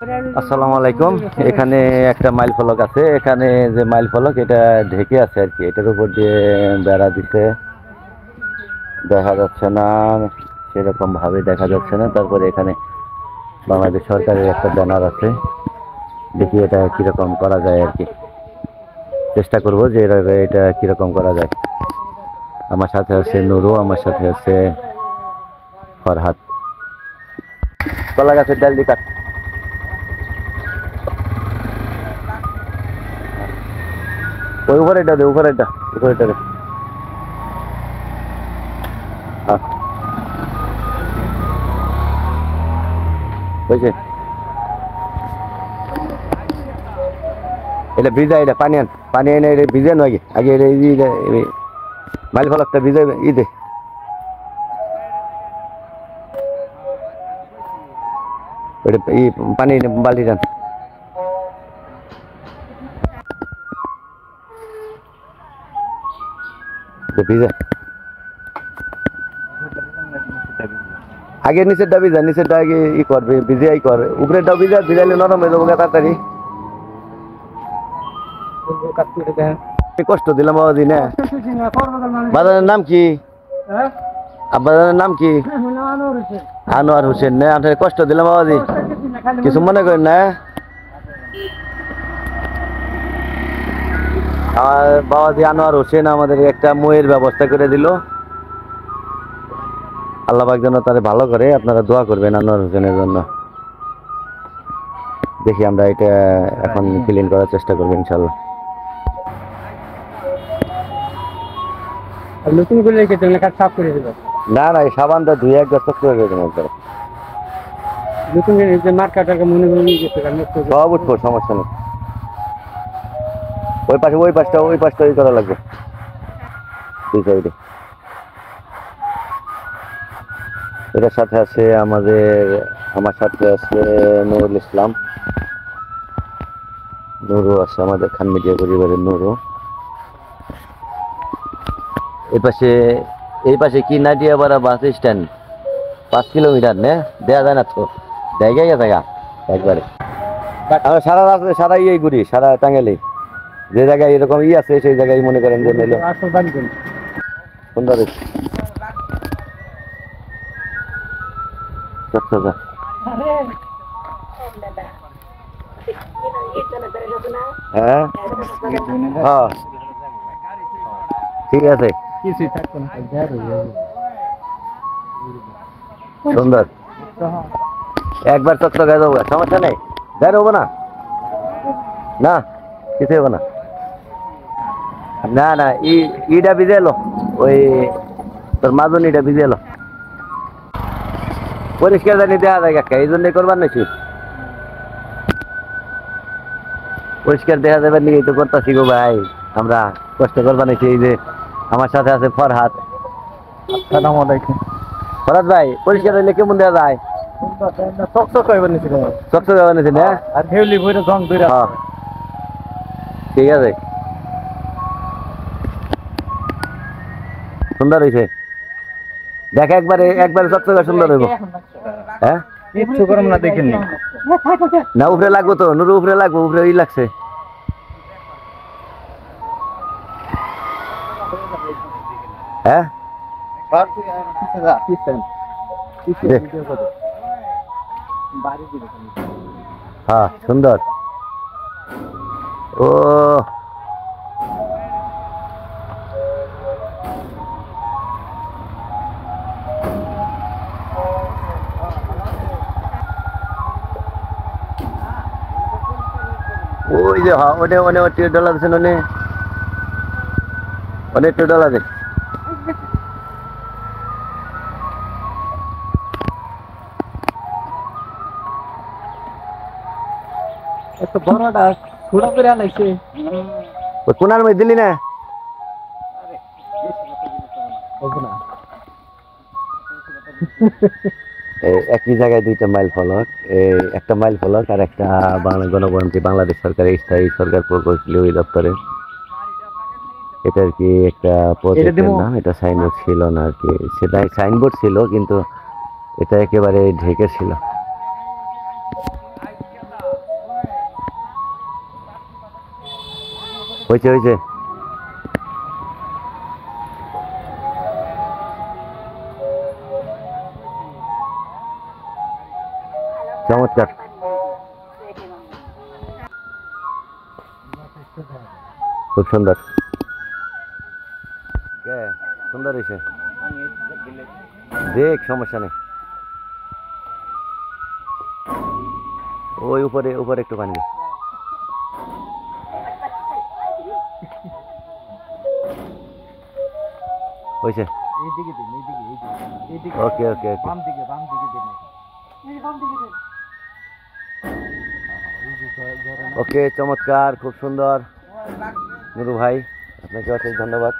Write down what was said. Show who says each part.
Speaker 1: আসসালামু আলাইকুম। এখানে একটা মাইল ফলক আছে, এখানে যে মাইল ফলক এটা ঢেকে আছে আর কি, এটার উপর দিয়ে বেড়া দিতে দেখা যাচ্ছে না, সেরকম ভাবে দেখা যাচ্ছে না। তারপরে এখানে বাংলাদেশ সরকারের একটা ব্যানার আছে, দেখি এটা কিরকম করা যায় আর কি, চেষ্টা করব যে এটা কিরকম করা যায়। আমার সাথে আছে নুরু, আমার সাথে আছে ফরহাদ। কলা গাছের ডাল দি কাট, ওই উপরেটা দে, উপরেটা দে। হ্যাঁ বুঝছে, এটা ভিজা, এটা পানি এনে এটা ভিজে নয় আগে, এটা মাইল ফলকটা ভিজে দে, এটা পানি বালতি যান ভিজে, আগে নিচেরটা ভিজা, নিচেরটা আগে করবে ভিজে কর, উপরেরটাও ভিজাইলে নরম হয়ে যাবো তাড়াতাড়ি। কষ্ট দিলাম বাবাজি না। বাজারের নাম কি? বাজারের নাম কি? আনোয়ার হোসেন না, আপনার কষ্ট দিলাম বাবাজি, কিছু মনে করেন না। আমার বাবাজি আনোয়ার হোসেন আমাদের একটা মইয়ের ব্যবস্থা করে দিল, আল্লাহ পাক যেন তারে ভালো করে, আপনারা দোয়া করবেন আনোয়ার হোসেনের জন্য। দেখি আমরা এটা এখন ক্লিন করার চেষ্টা করবো ইনশাল্লাহ।
Speaker 2: নতুন করে রেখে দেবেন, সাফ করে দেবেন।
Speaker 1: না না, এই সাবানটা ধুয়ে একবার চক করে দেবেন একবার,
Speaker 2: নতুন যে মার্কাটাকে মনে করে নিয়ে যেতে পারেন,
Speaker 1: সব উঠবো, সমস্যা নেই। ওই পাশটা ওই করা লাগবে, দুই সাইডে। এটার সাথে আছে আমার সাথে আছে নুরুল ইসলাম, নুরু আছে, আমাদের খান মিডিয়া পরিবারের নুরু। এই পাশে কি নাটিয়াপাড়া বাস স্ট্যান্ড, 5 কিলোমিটার নে দেয়া যায় না তো, জায়গায় জায়গা একবারে। আমরা সারা ইয়ে ঘুরি, সারা টাঙ্গাইলে যে জায়গায় এরকম আছে সেই জায়গায় মনে করেন যে নিল সুন্দর। হ্যাঁ হ্যাঁ ঠিক আছে, সুন্দর। একবার চকচকে যাবো, সমস্যা নেই, বের হবো না, না কিছু হবো না। না না, ইটা ভিজে এলো, ওই তোর মাজনিটা ভিজে এলো, পরিষ্কার জানি দেওয়া যায় কাকা, এই জন্যই করবার নাকি, পরিষ্কার দেখা যাবে নিয়ে তো করতেছি গো ভাই, আমরা কষ্ট করবার নাকি। এই যে আমার সাথে আছে ফরহাদ। আসসালামু আলাইকুম। ফরহাদ ভাই, পরিষ্কার হইলে কেমন দেওয়া যায়? চকচক হইবার নিছি না, আর হেউলি বইটা জং দুইটা। ঠিক আছে, সুন্দর হয়েছে, দেখ একবারে চকচকে সুন্দর হইব। হ্যাঁ কিচ্ছু করম না, দেখেন না, উপরে লাগবো তো নুরু, উপরে লাগবো, উপরে ই লাগছে। হ্যাঁ হ্যাঁ সুন্দর। ও ওই যে হ্যাঁ, অনেক ডলার দিচ্ছেন, অনেক ডলার আছে।
Speaker 2: বড়টা ছোড়া করে আনাইছে,
Speaker 1: কোনার মধ্যে দিলি না, একই জায়গায় দুইটা মাইল ফলক, একটা মাইল ফলক আর একটা গণগ্রন্থি বাংলাদেশ সরকারের স্থায়ী সরকার প্রকৌশলী অধিদপ্তরের, এটা আর কি একটা প্রজেক্টের নাম। এটা সাইনবোর্ড ছিল না আর কি, সেটা সাইনবোর্ড ছিল কিন্তু এটা একেবারে ঢেকে ছিল। হয়েছে হয়েছে। চমৎকার। খুব সুন্দর। সুন্দর হয়েছে, দেখ সমস্যা নেই। ওই উপরে উপরে একটু পানি দে। হয়েছে। ওকে ওকে ওকে। ওকে চমৎকার, খুব সুন্দর নুরু ভাই, আপনাকে অশেষ ধন্যবাদ।